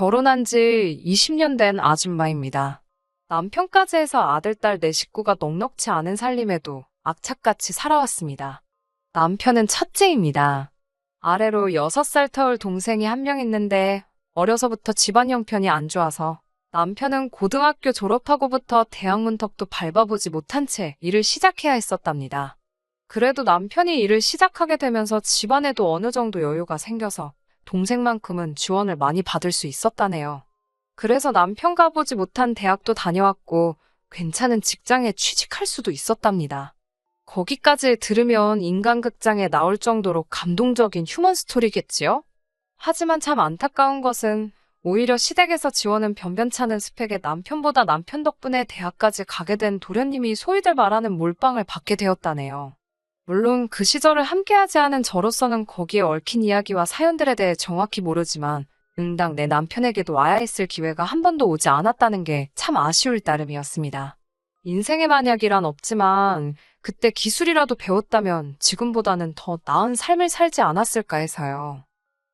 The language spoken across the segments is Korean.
결혼한 지 20년 된 아줌마입니다. 남편까지 해서 아들, 딸, 네 식구가 넉넉지 않은 살림에도 악착같이 살아왔습니다. 남편은 첫째입니다. 아래로 6살 터울 동생이 한 명 있는데 어려서부터 집안 형편이 안 좋아서 남편은 고등학교 졸업하고부터 대학 문턱도 밟아보지 못한 채 일을 시작해야 했었답니다. 그래도 남편이 일을 시작하게 되면서 집안에도 어느 정도 여유가 생겨서 동생만큼은 지원을 많이 받을 수 있었다네요. 그래서 남편 가보지 못한 대학도 다녀왔고 괜찮은 직장에 취직할 수도 있었답니다. 거기까지 들으면 인간극장에 나올 정도로 감동적인 휴먼 스토리겠지요? 하지만 참 안타까운 것은 오히려 시댁에서 지원은 변변찮은 스펙의 남편보다 남편 덕분에 대학까지 가게 된 도련님이 소위들 말하는 몰빵을 받게 되었다네요. 물론 그 시절을 함께하지 않은 저로서는 거기에 얽힌 이야기와 사연들에 대해 정확히 모르지만 응당 내 남편에게도 와야 했을 기회가 한 번도 오지 않았다는 게 참 아쉬울 따름이었습니다. 인생의 만약이란 없지만 그때 기술이라도 배웠다면 지금보다는 더 나은 삶을 살지 않았을까 해서요.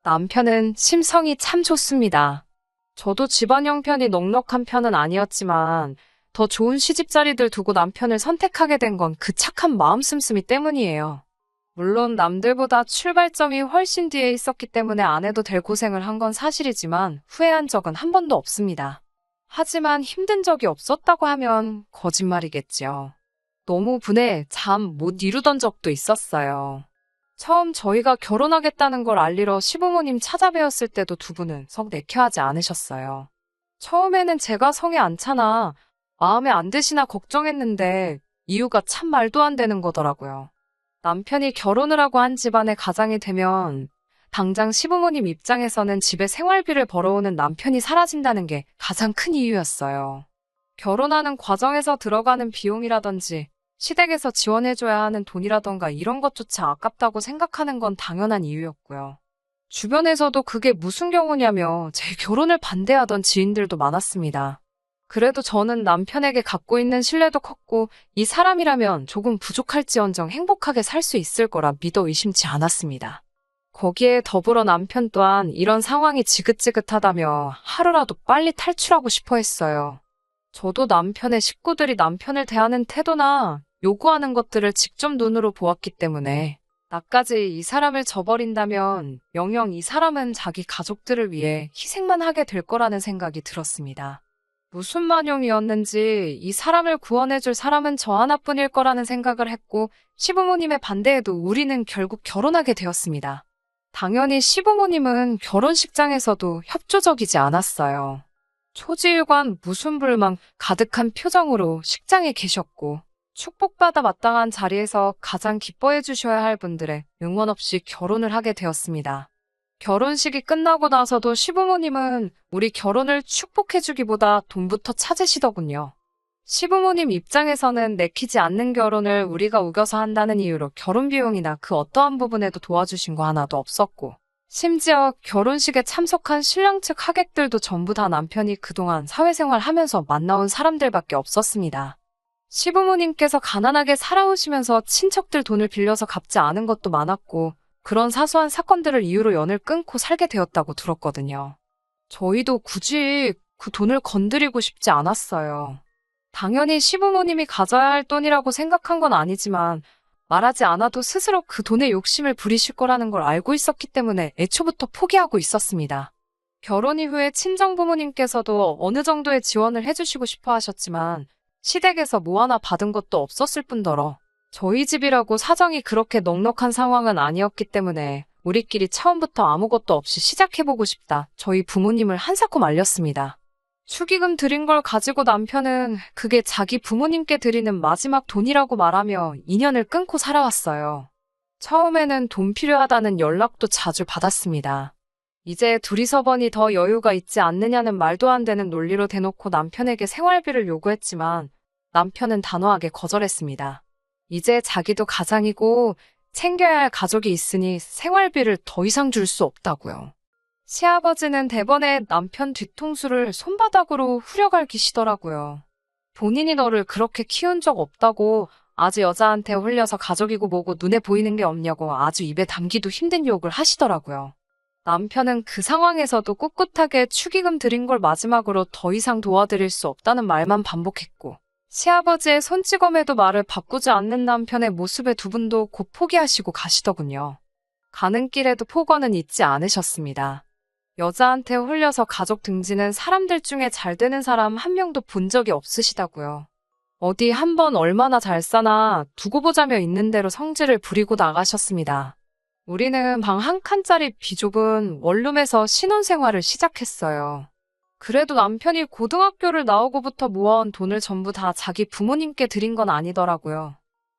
남편은 심성이 참 좋습니다. 저도 집안 형편이 넉넉한 편은 아니었지만 더 좋은 시집자리들 두고 남편을 선택하게 된 건 그 착한 마음 씀씀이 때문이에요. 물론 남들보다 출발점이 훨씬 뒤에 있었기 때문에 안 해도 될 고생을 한 건 사실이지만 후회한 적은 한 번도 없습니다. 하지만 힘든 적이 없었다고 하면 거짓말이겠죠. 너무 분해 잠 못 이루던 적도 있었어요. 처음 저희가 결혼하겠다는 걸 알리러 시부모님 찾아뵈었을 때도 두 분은 썩 내켜하지 않으셨어요. 처음에는 제가 성에 안 차나 마음에 안 드시나 걱정했는데 이유가 참 말도 안 되는 거더라고요. 남편이 결혼을 하고 한 집안의 가장이 되면 당장 시부모님 입장에서는 집에 생활비를 벌어오는 남편이 사라진다는 게 가장 큰 이유였어요. 결혼하는 과정에서 들어가는 비용이라든지 시댁에서 지원해줘야 하는 돈이라던가 이런 것조차 아깝다고 생각하는 건 당연한 이유였고요. 주변에서도 그게 무슨 경우냐며 제 결혼을 반대하던 지인들도 많았습니다. 그래도 저는 남편에게 갖고 있는 신뢰도 컸고 이 사람이라면 조금 부족할지언정 행복하게 살 수 있을 거라 믿어 의심치 않았습니다. 거기에 더불어 남편 또한 이런 상황이 지긋지긋하다며 하루라도 빨리 탈출하고 싶어 했어요. 저도 남편의 식구들이 남편을 대하는 태도나 요구하는 것들을 직접 눈으로 보았기 때문에 나까지 이 사람을 저버린다면 영영 이 사람은 자기 가족들을 위해 희생만 하게 될 거라는 생각이 들었습니다. 무슨 만용이었는지 이 사람을 구원해줄 사람은 저 하나뿐일 거라는 생각을 했고 시부모님의 반대에도 우리는 결국 결혼하게 되었습니다. 당연히 시부모님은 결혼식장에서도 협조적이지 않았어요. 초지일관 무슨 불만 가득한 표정으로 식장에 계셨고 축복받아 마땅한 자리에서 가장 기뻐해 주셔야 할 분들의 응원 없이 결혼을 하게 되었습니다. 결혼식이 끝나고 나서도 시부모님은 우리 결혼을 축복해주기보다 돈부터 찾으시더군요. 시부모님 입장에서는 내키지 않는 결혼을 우리가 우겨서 한다는 이유로 결혼 비용이나 그 어떠한 부분에도 도와주신 거 하나도 없었고 심지어 결혼식에 참석한 신랑 측 하객들도 전부 다 남편이 그동안 사회생활 하면서 만나온 사람들밖에 없었습니다. 시부모님께서 가난하게 살아오시면서 친척들 돈을 빌려서 갚지 않은 것도 많았고 그런 사소한 사건들을 이유로 연을 끊고 살게 되었다고 들었거든요. 저희도 굳이 그 돈을 건드리고 싶지 않았어요. 당연히 시부모님이 가져야 할 돈이라고 생각한 건 아니지만 말하지 않아도 스스로 그 돈에 욕심을 부리실 거라는 걸 알고 있었기 때문에 애초부터 포기하고 있었습니다. 결혼 이후에 친정부모님께서도 어느 정도의 지원을 해주시고 싶어 하셨지만 시댁에서 뭐 하나 받은 것도 없었을 뿐더러 저희 집이라고 사정이 그렇게 넉넉한 상황은 아니었기 때문에 우리끼리 처음부터 아무것도 없이 시작해보고 싶다. 저희 부모님을 한사코 말렸습니다. 축의금 드린 걸 가지고 남편은 그게 자기 부모님께 드리는 마지막 돈이라고 말하며 인연을 끊고 살아왔어요. 처음에는 돈 필요하다는 연락도 자주 받았습니다. 이제 둘이서 버니 더 여유가 있지 않느냐는 말도 안 되는 논리로 대놓고 남편에게 생활비를 요구했지만 남편은 단호하게 거절했습니다. 이제 자기도 가장이고 챙겨야 할 가족이 있으니 생활비를 더 이상 줄 수 없다고요. 시아버지는 대번에 남편 뒤통수를 손바닥으로 후려갈기시더라고요. 본인이 너를 그렇게 키운 적 없다고 아주 여자한테 홀려서 가족이고 뭐고 눈에 보이는 게 없냐고 아주 입에 담기도 힘든 욕을 하시더라고요. 남편은 그 상황에서도 꿋꿋하게 축의금 드린 걸 마지막으로 더 이상 도와드릴 수 없다는 말만 반복했고, 시아버지의 손찌검에도 말을 바꾸지 않는 남편의 모습에 두 분도 곧 포기하시고 가시더군요. 가는 길에도 폭언은 잊지 않으셨습니다. 여자한테 홀려서 가족 등지는 사람들 중에 잘 되는 사람 한 명도 본 적이 없으시다고요. 어디 한번 얼마나 잘 사나 두고 보자며 있는 대로 성질을 부리고 나가셨습니다. 우리는 방 한 칸짜리 비좁은 원룸에서 신혼생활을 시작했어요. 그래도 남편이 고등학교를 나오고부터 모아온 돈을 전부 다 자기 부모님께 드린 건 아니더라고요.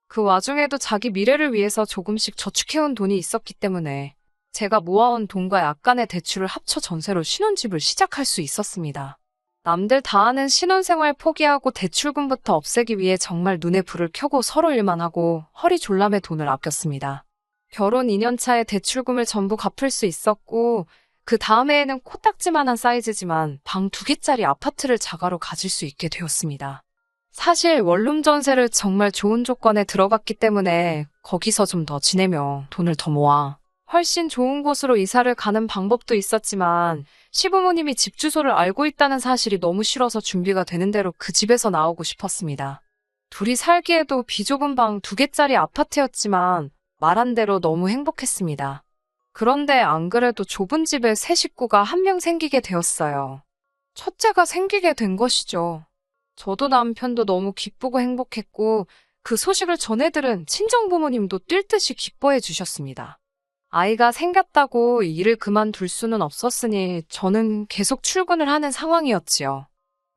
그 와중에도 자기 미래를 위해서 조금씩 저축해온 돈이 있었기 때문에 제가 모아온 돈과 약간의 대출을 합쳐 전세로 신혼집을 시작할 수 있었습니다. 남들 다 하는 신혼생활 포기하고 대출금부터 없애기 위해 정말 눈에 불을 켜고 서로 일만 하고 허리 졸라매 돈을 아꼈습니다. 결혼 2년 차에 대출금을 전부 갚을 수 있었고 그 다음 해에는 코딱지만한 사이즈지만 방 2개짜리 아파트를 자가로 가질 수 있게 되었습니다. 사실 원룸 전세를 정말 좋은 조건에 들어갔기 때문에 거기서 좀 더 지내며 돈을 더 모아 훨씬 좋은 곳으로 이사를 가는 방법도 있었지만 시부모님이 집 주소를 알고 있다는 사실이 너무 싫어서 준비가 되는 대로 그 집에서 나오고 싶었습니다. 둘이 살기에도 비좁은 방 2개짜리 아파트였지만 말한 대로 너무 행복했습니다. 그런데 안 그래도 좁은 집에 새 식구가 한 명 생기게 되었어요. 첫째가 생기게 된 것이죠. 저도 남편도 너무 기쁘고 행복했고 그 소식을 전해들은 친정부모님도 뛸 듯이 기뻐해 주셨습니다. 아이가 생겼다고 일을 그만둘 수는 없었으니 저는 계속 출근을 하는 상황이었지요.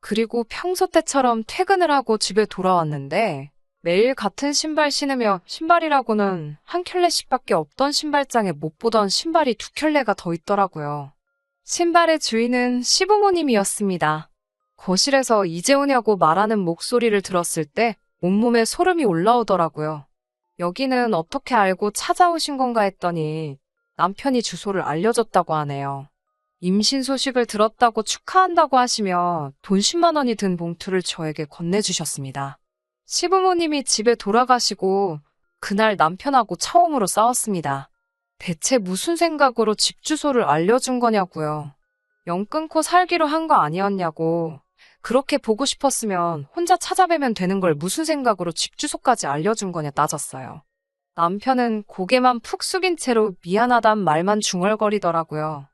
그리고 평소 때처럼 퇴근을 하고 집에 돌아왔는데 매일 같은 신발 신으며 신발이라고는 한 켤레씩밖에 없던 신발장에 못 보던 신발이 2켤레가 더 있더라고요. 신발의 주인은 시부모님이었습니다. 거실에서 이제 오냐고 말하는 목소리를 들었을 때 온몸에 소름이 올라오더라고요. 여기는 어떻게 알고 찾아오신 건가 했더니 남편이 주소를 알려줬다고 하네요. 임신 소식을 들었다고 축하한다고 하시며 돈 10만 원이 든 봉투를 저에게 건네주셨습니다. 시부모님이 집에 돌아가시고 그날 남편하고 처음으로 싸웠습니다. 대체 무슨 생각으로 집 주소를 알려준 거냐고요. 영 끊고 살기로 한 거 아니었냐고. 그렇게 보고 싶었으면 혼자 찾아뵈면 되는 걸 무슨 생각으로 집 주소까지 알려준 거냐 따졌어요. 남편은 고개만 푹 숙인 채로 미안하단 말만 중얼거리더라고요.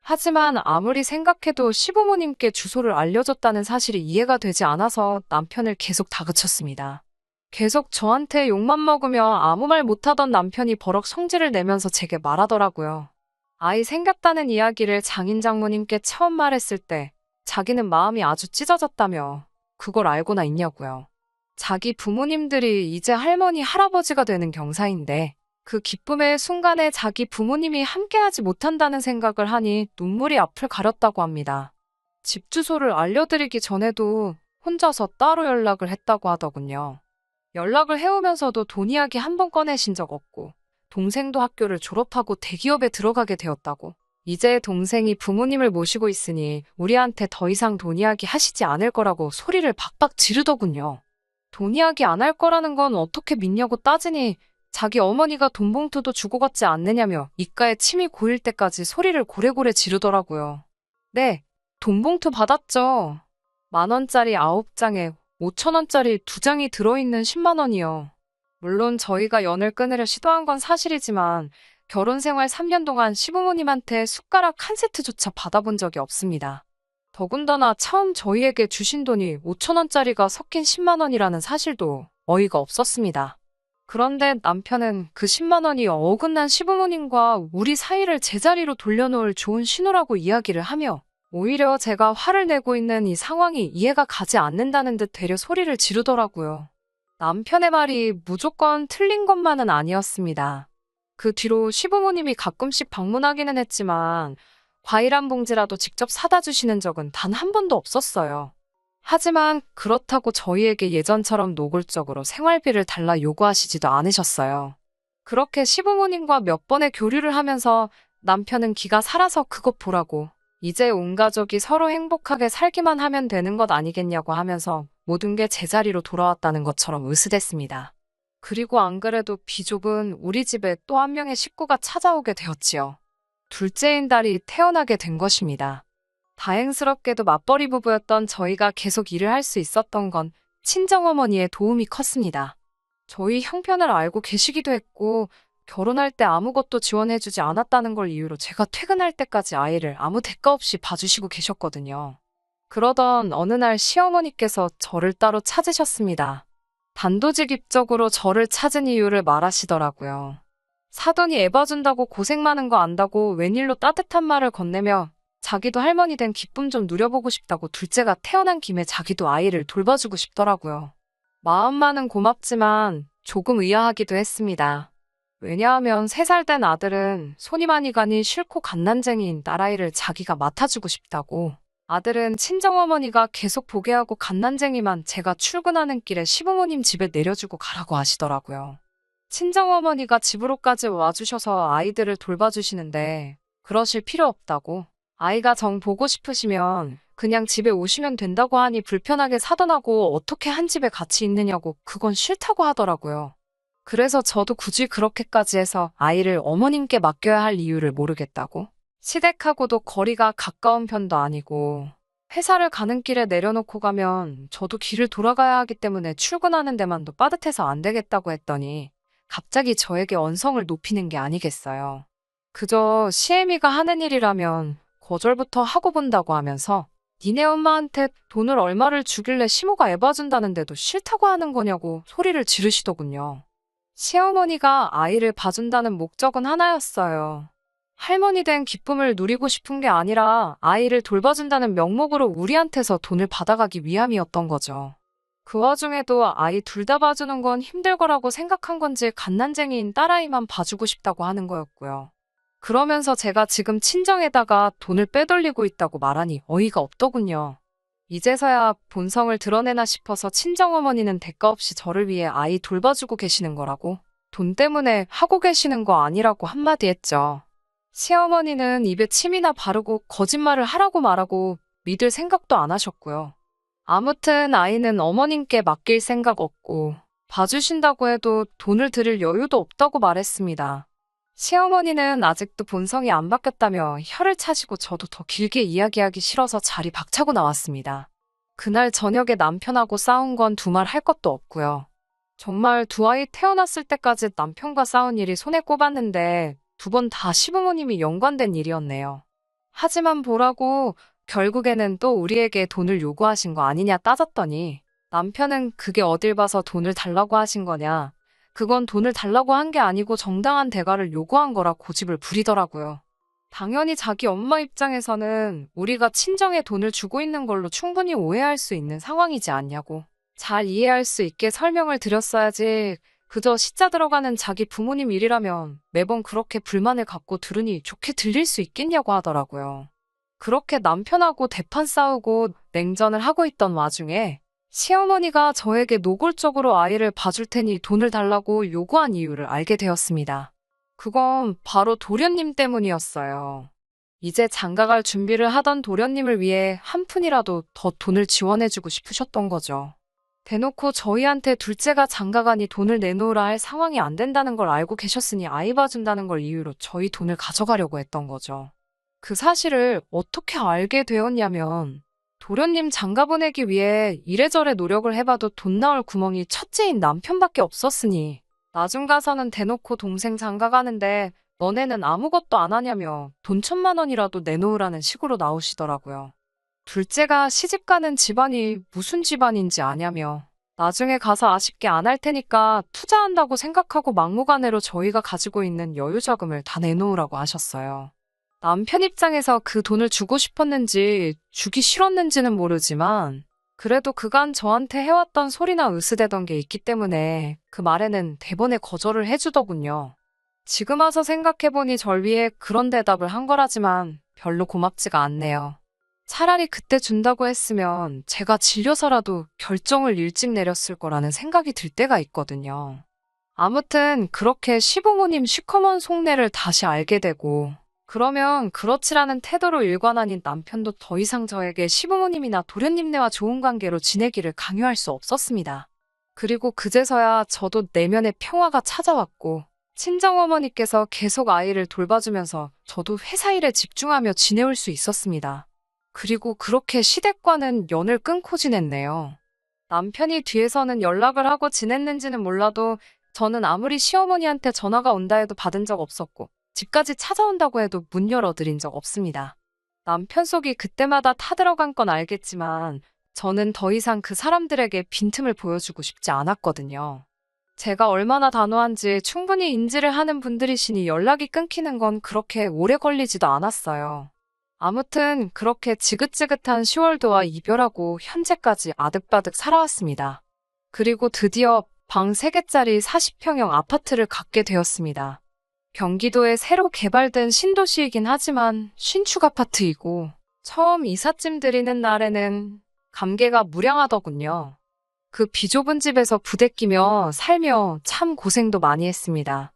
하지만 아무리 생각해도 시부모님께 주소를 알려줬다는 사실이 이해가 되지 않아서 남편을 계속 다그쳤습니다. 계속 저한테 욕만 먹으며 아무 말 못하던 남편이 버럭 성질을 내면서 제게 말하더라고요. 아이 생겼다는 이야기를 장인 장모님께 처음 말했을 때 자기는 마음이 아주 찢어졌다며 그걸 알고나 있냐고요. 자기 부모님들이 이제 할머니, 할아버지가 되는 경사인데 그 기쁨의 순간에 자기 부모님이 함께하지 못한다는 생각을 하니 눈물이 앞을 가렸다고 합니다. 집 주소를 알려드리기 전에도 혼자서 따로 연락을 했다고 하더군요. 연락을 해오면서도 돈 이야기 한 번 꺼내신 적 없고 동생도 학교를 졸업하고 대기업에 들어가게 되었다고. 이제 동생이 부모님을 모시고 있으니 우리한테 더 이상 돈 이야기 하시지 않을 거라고 소리를 박박 지르더군요. 돈 이야기 안 할 거라는 건 어떻게 믿냐고 따지니 자기 어머니가 돈 봉투도 주고 갔지 않느냐며 입가에 침이 고일 때까지 소리를 고래고래 지르더라고요. 네, 돈 봉투 받았죠. 10,000원짜리 9장에 5,000원짜리 2장이 들어있는 10만 원이요. 물론 저희가 연을 끊으려 시도한 건 사실이지만 결혼 생활 3년 동안 시부모님한테 숟가락 한 세트조차 받아본 적이 없습니다. 더군다나 처음 저희에게 주신 돈이 5,000원짜리가 섞인 10만 원이라는 사실도 어이가 없었습니다. 그런데 남편은 그 10만 원이 어긋난 시부모님과 우리 사이를 제자리로 돌려놓을 좋은 신호라고 이야기를 하며 오히려 제가 화를 내고 있는 이 상황이 이해가 가지 않는다는 듯 되려 소리를 지르더라고요. 남편의 말이 무조건 틀린 것만은 아니었습니다. 그 뒤로 시부모님이 가끔씩 방문하기는 했지만 과일 한 봉지라도 직접 사다 주시는 적은 단 한 번도 없었어요. 하지만 그렇다고 저희에게 예전처럼 노골적으로 생활비를 달라 요구하시지도 않으셨어요. 그렇게 시부모님과 몇 번의 교류를 하면서 남편은 기가 살아서 그것 보라고 이제 온 가족이 서로 행복하게 살기만 하면 되는 것 아니겠냐고 하면서 모든 게 제자리로 돌아왔다는 것처럼 으스댔습니다. 그리고 안 그래도 비좁은 우리 집에 또 한 명의 식구가 찾아오게 되었지요. 둘째인 딸이 태어나게 된 것입니다. 다행스럽게도 맞벌이 부부였던 저희가 계속 일을 할 수 있었던 건 친정어머니의 도움이 컸습니다. 저희 형편을 알고 계시기도 했고, 결혼할 때 아무것도 지원해주지 않았다는 걸 이유로 제가 퇴근할 때까지 아이를 아무 대가 없이 봐주시고 계셨거든요. 그러던 어느 날 시어머니께서 저를 따로 찾으셨습니다. 단도직입적으로 저를 찾은 이유를 말하시더라고요. 사돈이 애 봐준다고 고생 많은 거 안다고 웬일로 따뜻한 말을 건네며 자기도 할머니 된 기쁨 좀 누려보고 싶다고 둘째가 태어난 김에 자기도 아이를 돌봐주고 싶더라고요. 마음만은 고맙지만 조금 의아하기도 했습니다. 왜냐하면 3살 된 아들은 손이 많이 가니 싫고 갓난쟁이인 딸아이를 자기가 맡아주고 싶다고, 아들은 친정어머니가 계속 보게 하고 갓난쟁이만 제가 출근하는 길에 시부모님 집에 내려주고 가라고 하시더라고요. 친정어머니가 집으로까지 와주셔서 아이들을 돌봐주시는데 그러실 필요 없다고, 아이가 정 보고 싶으시면 그냥 집에 오시면 된다고 하니 불편하게 사돈하고 어떻게 한 집에 같이 있느냐고 그건 싫다고 하더라고요. 그래서 저도 굳이 그렇게까지 해서 아이를 어머님께 맡겨야 할 이유를 모르겠다고. 시댁하고도 거리가 가까운 편도 아니고 회사를 가는 길에 내려놓고 가면 저도 길을 돌아가야 하기 때문에 출근하는 데만도 빠듯해서 안 되겠다고 했더니 갑자기 저에게 언성을 높이는 게 아니겠어요. 그저 시애미가 하는 일이라면 거절부터 하고 본다고 하면서 니네 엄마한테 돈을 얼마를 주길래 시모가 애 봐준다는데도 싫다고 하는 거냐고 소리를 지르시더군요. 시어머니가 아이를 봐준다는 목적은 하나였어요. 할머니 된 기쁨을 누리고 싶은 게 아니라 아이를 돌봐준다는 명목으로 우리한테서 돈을 받아가기 위함이었던 거죠. 그 와중에도 아이 둘 다 봐주는 건 힘들 거라고 생각한 건지 갓난쟁이인 딸아이만 봐주고 싶다고 하는 거였고요. 그러면서 제가 지금 친정에다가 돈을 빼돌리고 있다고 말하니 어이가 없더군요. 이제서야 본성을 드러내나 싶어서 친정어머니는 대가 없이 저를 위해 아이 돌봐주고 계시는 거라고, 돈 때문에 하고 계시는 거 아니라고 한마디 했죠. 시어머니는 입에 침이나 바르고 거짓말을 하라고 말하고 믿을 생각도 안 하셨고요. 아무튼 아이는 어머님께 맡길 생각 없고 봐주신다고 해도 돈을 드릴 여유도 없다고 말했습니다. 시어머니는 아직도 본성이 안 바뀌었다며 혀를 차시고 저도 더 길게 이야기하기 싫어서 자리 박차고 나왔습니다. 그날 저녁에 남편하고 싸운 건 두말 할 것도 없고요. 정말 두 아이 태어났을 때까지 남편과 싸운 일이 손에 꼽았는데 2번 다 시부모님이 연관된 일이었네요. 하지만 보라고 결국에는 또 우리에게 돈을 요구하신 거 아니냐 따졌더니 남편은 그게 어딜 봐서 돈을 달라고 하신 거냐, 그건 돈을 달라고 한 게 아니고 정당한 대가를 요구한 거라 고집을 부리더라고요. 당연히 자기 엄마 입장에서는 우리가 친정에 돈을 주고 있는 걸로 충분히 오해할 수 있는 상황이지 않냐고 잘 이해할 수 있게 설명을 드렸어야지, 그저 시자 들어가는 자기 부모님 일이라면 매번 그렇게 불만을 갖고 들으니 좋게 들릴 수 있겠냐고 하더라고요. 그렇게 남편하고 대판 싸우고 냉전을 하고 있던 와중에 시어머니가 저에게 노골적으로 아이를 봐줄 테니 돈을 달라고 요구한 이유를 알게 되었습니다. 그건 바로 도련님 때문이었어요. 이제 장가갈 준비를 하던 도련님을 위해 한 푼이라도 더 돈을 지원해주고 싶으셨던 거죠. 대놓고 저희한테 둘째가 장가가니 돈을 내놓으라 할 상황이 안 된다는 걸 알고 계셨으니 아이 봐준다는 걸 이유로 저희 돈을 가져가려고 했던 거죠. 그 사실을 어떻게 알게 되었냐면 도련님 장가 보내기 위해 이래저래 노력을 해봐도 돈 나올 구멍이 첫째인 남편밖에 없었으니 나중 가서는 대놓고 동생 장가 가는데 너네는 아무것도 안 하냐며 돈 1,000만 원이라도 내놓으라는 식으로 나오시더라고요. 둘째가 시집가는 집안이 무슨 집안인지 아냐며 나중에 가서 아쉽게 안 할 테니까 투자한다고 생각하고 막무가내로 저희가 가지고 있는 여유자금을 다 내놓으라고 하셨어요. 남편 입장에서 그 돈을 주고 싶었는지 주기 싫었는지는 모르지만 그래도 그간 저한테 해왔던 소리나 으스대던 게 있기 때문에 그 말에는 대번에 거절을 해주더군요. 지금 와서 생각해보니 절 위해 그런 대답을 한 거라지만 별로 고맙지가 않네요. 차라리 그때 준다고 했으면 제가 질려서라도 결정을 일찍 내렸을 거라는 생각이 들 때가 있거든요. 아무튼 그렇게 시부모님 시커먼 속내를 다시 알게 되고 그러면 그렇지라는 태도로 일관하니 남편도 더 이상 저에게 시부모님이나 도련님네와 좋은 관계로 지내기를 강요할 수 없었습니다. 그리고 그제서야 저도 내면의 평화가 찾아왔고 친정어머니께서 계속 아이를 돌봐주면서 저도 회사 일에 집중하며 지내올 수 있었습니다. 그리고 그렇게 시댁과는 연을 끊고 지냈네요. 남편이 뒤에서는 연락을 하고 지냈는지는 몰라도 저는 아무리 시어머니한테 전화가 온다 해도 받은 적 없었고 집까지 찾아온다고 해도 문 열어드린 적 없습니다. 남편 속이 그때마다 타들어간 건 알겠지만 저는 더 이상 그 사람들에게 빈틈을 보여주고 싶지 않았거든요. 제가 얼마나 단호한지 충분히 인지를 하는 분들이시니 연락이 끊기는 건 그렇게 오래 걸리지도 않았어요. 아무튼 그렇게 지긋지긋한 10월도와 이별하고 현재까지 아득바득 살아왔습니다. 그리고 드디어 방 3개짜리 40평형 아파트를 갖게 되었습니다. 경기도에 새로 개발된 신도시이긴 하지만 신축 아파트이고 처음 이삿짐 드리는 날에는 감개가 무량하더군요. 그 비좁은 집에서 부대끼며 살며 참 고생도 많이 했습니다.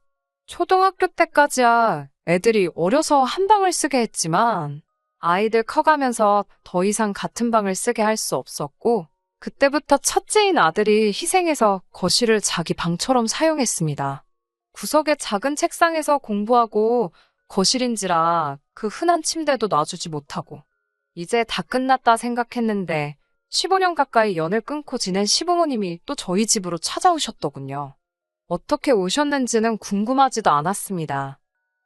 초등학교 때까지야 애들이 어려서 한 방을 쓰게 했지만 아이들 커가면서 더 이상 같은 방을 쓰게 할 수 없었고 그때부터 첫째인 아들이 희생해서 거실을 자기 방처럼 사용했습니다. 구석의 작은 책상에서 공부하고 거실인지라 그 흔한 침대도 놔주지 못하고 이제 다 끝났다 생각했는데 15년 가까이 연을 끊고 지낸 시부모님이 또 저희 집으로 찾아오셨더군요. 어떻게 오셨는지는 궁금하지도 않았습니다.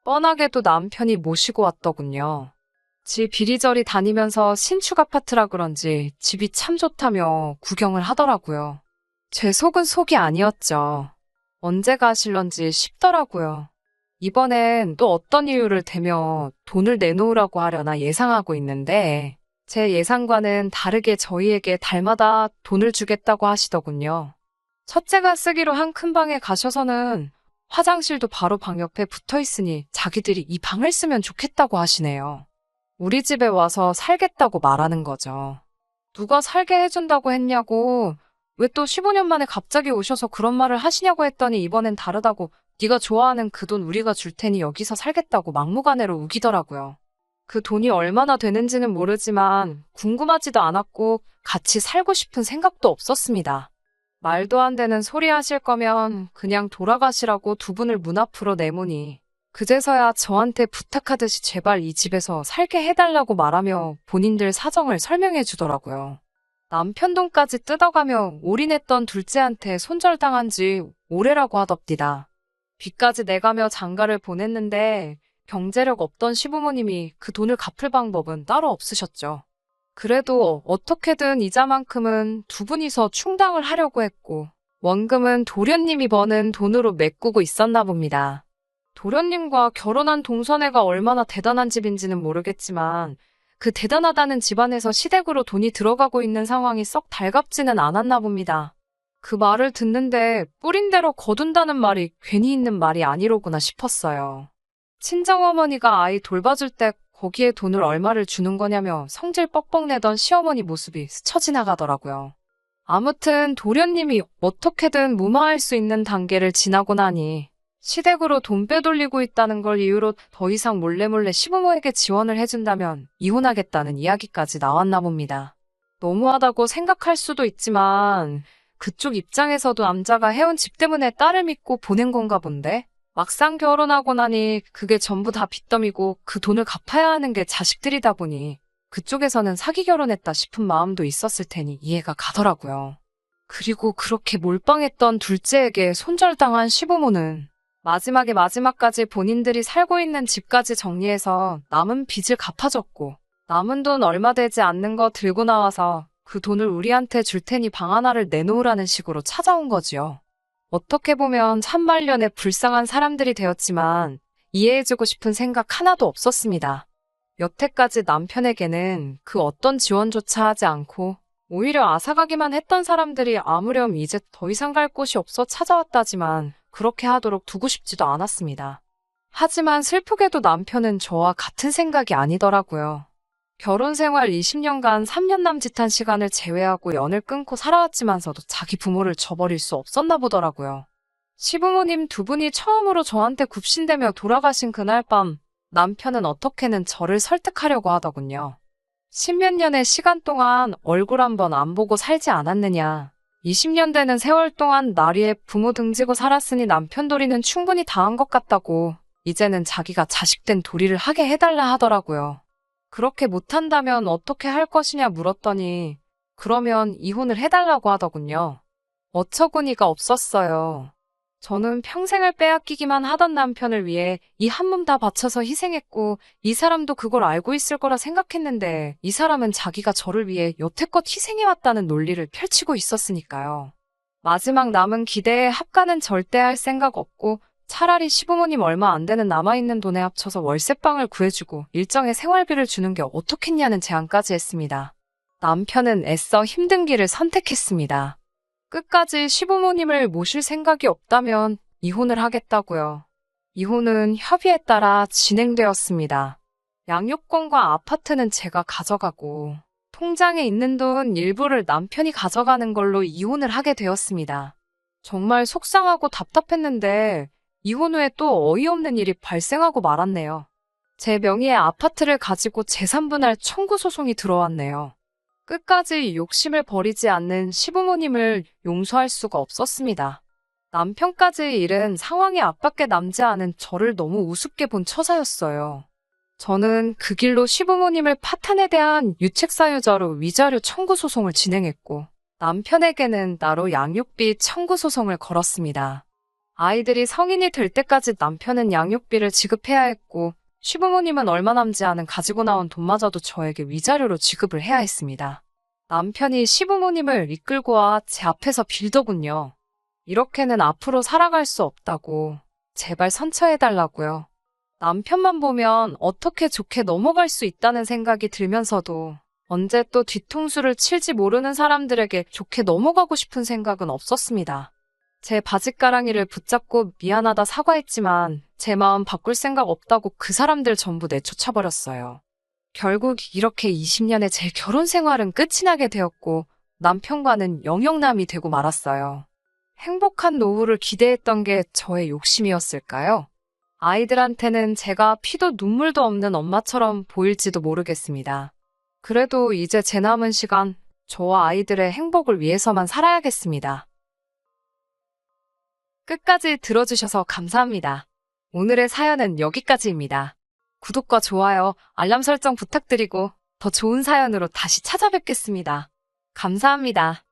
뻔하게도 남편이 모시고 왔더군요. 집 이리저리 다니면서 신축 아파트라 그런지 집이 참 좋다며 구경을 하더라고요. 제 속은 속이 아니었죠. 언제 가실런지 싶더라고요. 이번엔 또 어떤 이유를 대며 돈을 내놓으라고 하려나 예상하고 있는데 제 예상과는 다르게 저희에게 달마다 돈을 주겠다고 하시더군요. 첫째가 쓰기로 한 큰 방에 가셔서는 화장실도 바로 방 옆에 붙어 있으니 자기들이 이 방을 쓰면 좋겠다고 하시네요. 우리 집에 와서 살겠다고 말하는 거죠. 누가 살게 해준다고 했냐고, 왜 또 15년 만에 갑자기 오셔서 그런 말을 하시냐고 했더니 이번엔 다르다고 네가 좋아하는 그 돈 우리가 줄 테니 여기서 살겠다고 막무가내로 우기더라고요. 그 돈이 얼마나 되는지는 모르지만 궁금하지도 않았고 같이 살고 싶은 생각도 없었습니다. 말도 안 되는 소리 하실 거면 그냥 돌아가시라고 두 분을 문 앞으로 내모니 그제서야 저한테 부탁하듯이 제발 이 집에서 살게 해달라고 말하며 본인들 사정을 설명해 주더라고요. 남편 돈까지 뜯어가며 올인했던 둘째한테 손절당한 지 오래라고 하덥디다. 빚까지 내가며 장가를 보냈는데 경제력 없던 시부모님이 그 돈을 갚을 방법은 따로 없으셨죠. 그래도 어떻게든 이자만큼은 두 분이서 충당을 하려고 했고 원금은 도련님이 버는 돈으로 메꾸고 있었나 봅니다. 도련님과 결혼한 동서네가 얼마나 대단한 집인지는 모르겠지만 그 대단하다는 집안에서 시댁으로 돈이 들어가고 있는 상황이 썩 달갑지는 않았나 봅니다. 그 말을 듣는데 뿌린 대로 거둔다는 말이 괜히 있는 말이 아니로구나 싶었어요. 친정어머니가 아이 돌봐줄 때 거기에 돈을 얼마를 주는 거냐며 성질 뻑뻑 내던 시어머니 모습이 스쳐 지나가더라고요. 아무튼 도련님이 어떻게든 무마할 수 있는 단계를 지나고 나니 시댁으로 돈 빼돌리고 있다는 걸 이유로 더 이상 몰래몰래 시부모에게 지원을 해준다면 이혼하겠다는 이야기까지 나왔나 봅니다. 너무하다고 생각할 수도 있지만 그쪽 입장에서도 남자가 해온 집 때문에 딸을 믿고 보낸 건가 본데? 막상 결혼하고 나니 그게 전부 다 빚더미고 그 돈을 갚아야 하는 게 자식들이다 보니 그쪽에서는 사기 결혼했다 싶은 마음도 있었을 테니 이해가 가더라고요. 그리고 그렇게 몰빵했던 둘째에게 손절당한 시부모는 마지막까지 본인들이 살고 있는 집까지 정리해서 남은 빚을 갚아줬고 남은 돈 얼마 되지 않는 거 들고 나와서 그 돈을 우리한테 줄 테니 방 하나를 내놓으라는 식으로 찾아온 거지요. 어떻게 보면 참말년에 불쌍한 사람들이 되었지만 이해해주고 싶은 생각 하나도 없었습니다. 여태까지 남편에게는 그 어떤 지원조차 하지 않고 오히려 앗아가기만 했던 사람들이 아무렴 이제 더 이상 갈 곳이 없어 찾아왔다지만 그렇게 하도록 두고 싶지도 않았습니다. 하지만 슬프게도 남편은 저와 같은 생각이 아니더라고요. 결혼 생활 20년간 3년 남짓한 시간을 제외하고 연을 끊고 살아왔지만서도 자기 부모를 저버릴 수 없었나 보더라고요. 시부모님 두 분이 처음으로 저한테 굽신대며 돌아가신 그날 밤 남편은 어떻게는 저를 설득하려고 하더군요. 십몇 년의 시간 동안 얼굴 한번 안 보고 살지 않았느냐. 20년 되는 세월 동안 나리에 부모 등지고 살았으니 남편 도리는 충분히 다 한 것 같다고 이제는 자기가 자식된 도리를 하게 해달라 하더라고요. 그렇게 못한다면 어떻게 할 것이냐 물었더니 그러면 이혼을 해달라고 하더군요. 어처구니가 없었어요. 저는 평생을 빼앗기기만 하던 남편을 위해 이 한 몸 다 바쳐서 희생했고 이 사람도 그걸 알고 있을 거라 생각했는데 이 사람은 자기가 저를 위해 여태껏 희생해왔다는 논리를 펼치고 있었으니까요. 마지막 남은 기대에 합가는 절대 할 생각 없고 차라리 시부모님 얼마 안 되는 남아있는 돈에 합쳐서 월세방을 구해주고 일정의 생활비를 주는 게 어떻겠냐는 제안까지 했습니다. 남편은 애써 힘든 길을 선택했습니다. 끝까지 시부모님을 모실 생각이 없다면 이혼을 하겠다고요. 이혼은 협의에 따라 진행되었습니다. 양육권과 아파트는 제가 가져가고 통장에 있는 돈 일부를 남편이 가져가는 걸로 이혼을 하게 되었습니다. 정말 속상하고 답답했는데 이혼 후에 또 어이없는 일이 발생하고 말았네요. 제 명의의 아파트를 가지고 재산분할 청구 소송이 들어왔네요. 끝까지 욕심을 버리지 않는 시부모님을 용서할 수가 없었습니다. 남편까지 잃은 상황이 앞밖에 남지 않은 저를 너무 우습게 본 처사였어요. 저는 그 길로 시부모님을 파탄에 대한 유책사유자로 위자료 청구 소송을 진행했고 남편에게는 따로 양육비 청구 소송을 걸었습니다. 아이들이 성인이 될 때까지 남편은 양육비를 지급해야 했고 시부모님은 얼마 남지 않은 가지고 나온 돈마저도 저에게 위자료로 지급을 해야 했습니다. 남편이 시부모님을 이끌고 와 제 앞에서 빌더군요. 이렇게는 앞으로 살아갈 수 없다고 제발 선처해달라고요. 남편만 보면 어떻게 좋게 넘어갈 수 있다는 생각이 들면서도 언제 또 뒤통수를 칠지 모르는 사람들에게 좋게 넘어가고 싶은 생각은 없었습니다. 제 바짓가랑이를 붙잡고 미안하다 사과했지만 제 마음 바꿀 생각 없다고 그 사람들 전부 내쫓아버렸어요. 결국 이렇게 20년의 제 결혼 생활은 끝이 나게 되었고 남편과는 영영남이 되고 말았어요. 행복한 노후를 기대했던 게 저의 욕심이었을까요? 아이들한테는 제가 피도 눈물도 없는 엄마처럼 보일지도 모르겠습니다. 그래도 이제 제 남은 시간 저와 아이들의 행복을 위해서만 살아야겠습니다. 끝까지 들어주셔서 감사합니다. 오늘의 사연은 여기까지입니다. 구독과 좋아요, 알람 설정 부탁드리고 더 좋은 사연으로 다시 찾아뵙겠습니다. 감사합니다.